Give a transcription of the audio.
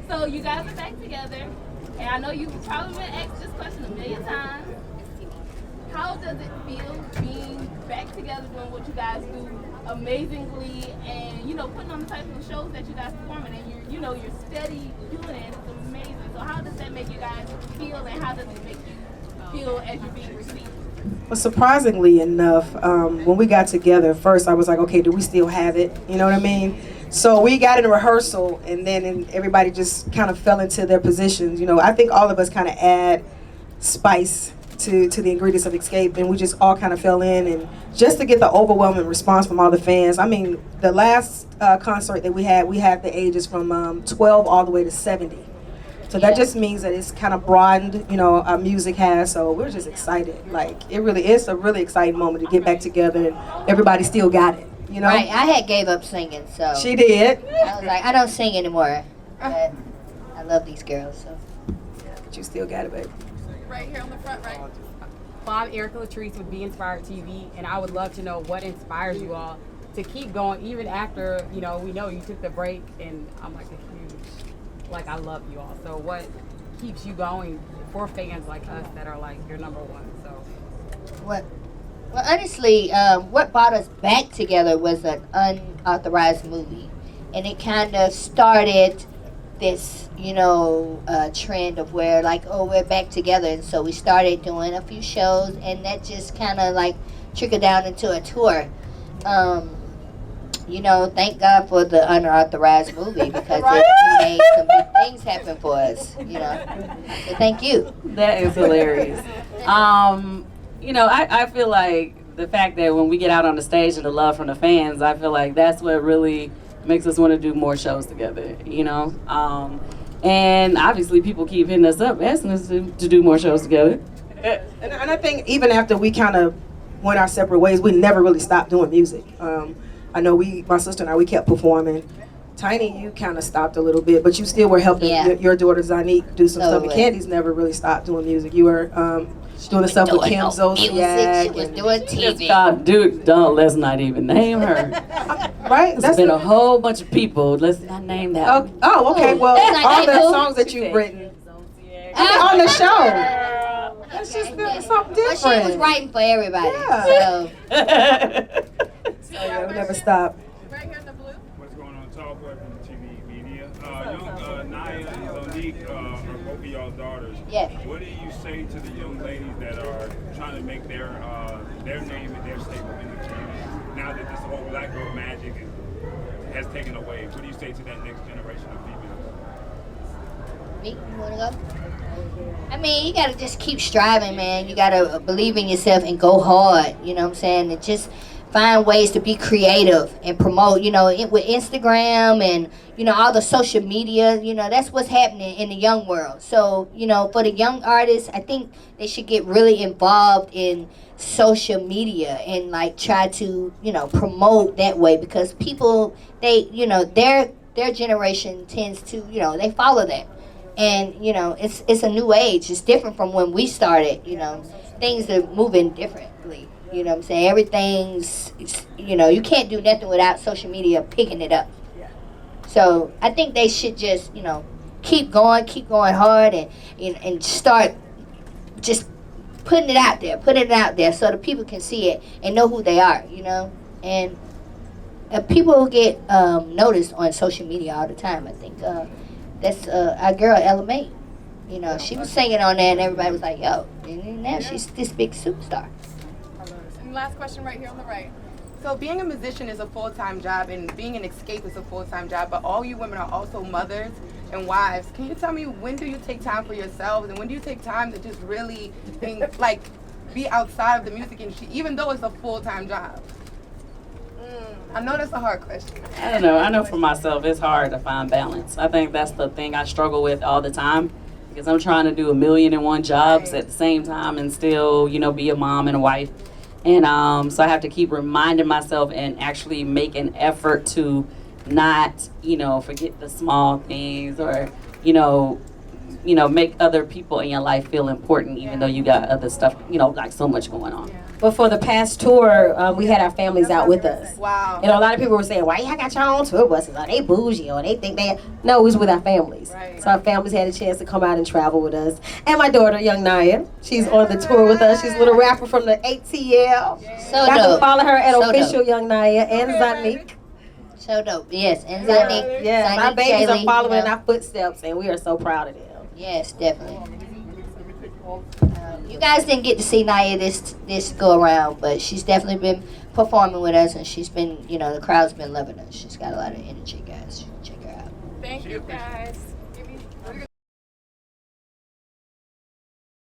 So you guys are back together, and I know you've probably been asked this question a million times. How does it feel being back together doing what you guys do amazingly, and putting on the type of shows that you guys performing, and you're steady doing it. It's amazing. So how does that make you guys feel, and how does it make you feel as you're being received? Well, surprisingly enough, when we got together, first I was like, okay, do we still have it? You know what I mean? So we got in rehearsal, and then everybody just kind of fell into their positions. I think all of us kind of add spice to the ingredients of Xscape, and we just all kind of fell in, and just to get the overwhelming response from all the fans. I mean, the last concert that we had the ages from 12 all the way to 70. So that just means that it's kind of broadened, our music has. So we're just excited. Like, it's a really exciting moment to get back together, and everybody still got it, Right, I had gave up singing, so. She did. I was like, I don't sing anymore, but I love these girls, so. But you still got it, baby. Right here on the front, right? Well, I'm Erica Latrice with Be Inspired TV, and I would love to know what inspires you all to keep going, even after, we know you took the break, and I'm like I love you all. So what keeps you going for fans like us that are like your number one? So Well, honestly, what brought us back together was an unauthorized movie, and it kind of started this, trend of where we're back together, and so we started doing a few shows, and that just kind of trickled down into a tour. Thank God for the unauthorized movie, because it made some big things happen for us. So thank you. That is hilarious. I feel like the fact that when we get out on the stage and the love from the fans, I feel like that's what really makes us want to do more shows together, and obviously people keep hitting us up asking us to do more shows together. And I think even after we kind of went our separate ways, we never really stopped doing music. I know my sister and I, we kept performing. Tiny, you kind of stopped a little bit, but you still were helping your daughter Zanique do some stuff. And Candy's never really stopped doing music. You were doing the stuff with Kim Zolciak. She was doing TV. Dude, let's not even name her. Right? There's been a whole bunch of people. Let's not name that. Oh, okay. Well, all the songs that you've written on the show. That's just something different. Well, she was writing for everybody. Yeah. So. We never stop. Right here in the blue. What's going on? Tall boy from the TV media. Young Naya and Zonique are both of y'all's daughters. Yes. What do you say to the young ladies that are trying to make their name and their staple in the community now that this whole black girl magic has taken away? What do you say to that next generation of females? Me? You wanna go? I mean, you gotta just keep striving, man. You gotta believe in yourself and go hard. You know what I'm saying? And just find ways to be creative and promote, with Instagram and, all the social media, that's what's happening in the young world. So, for the young artists, I think they should get really involved in social media and try to, promote that way, because people, they, their generation tends to, they follow that. And, it's a new age. It's different from when we started, things are moving differently. You know what I'm saying? Everything's, you can't do nothing without social media picking it up. So I think they should just, keep going hard and start just putting it out there so the people can see it and know who they are, And people get noticed on social media all the time. I think that's our girl, Ella May. She was singing on there and everybody was like, yo, and now she's this big superstar. Last question right here on the right. So being a musician is a full-time job, and being an Xscape is a full-time job, but all you women are also mothers and wives. Can you tell me, when do you take time for yourselves, and when do you take time to just really be outside of the music industry, even though it's a full-time job? I know that's a hard question. I don't know. I know for myself, it's hard to find balance. I think that's the thing I struggle with all the time, because I'm trying to do 1,000,001 jobs at the same time and still, be a mom and a wife. And so I have to keep reminding myself and actually make an effort to not, forget the small things, or, you know, make other people in your life feel important, even though you got other stuff, you know, like so much going on. But for the past tour, we had our families out with us. Wow. You know, a lot of people were saying, why y'all got your own tour buses? Are they bougie or they think they... No, it was with our families. Right. So our families had a chance to come out and travel with us. And my daughter, young Naya, she's on the tour with us. She's a little rapper from the ATL. So Y'all can dope. follow her at So official dope. Young Naya and Zanik. So dope. Yes, and Zanik. Yeah, my Zanik babies are Shaylee, following in you know. our footsteps, and we are so proud of them. Yes, definitely. You guys didn't get to see Naya this go around, but she's definitely been performing with us, and she's been, you know, the crowd's been loving her. She's got a lot of energy, guys. Check her out. Thank you guys.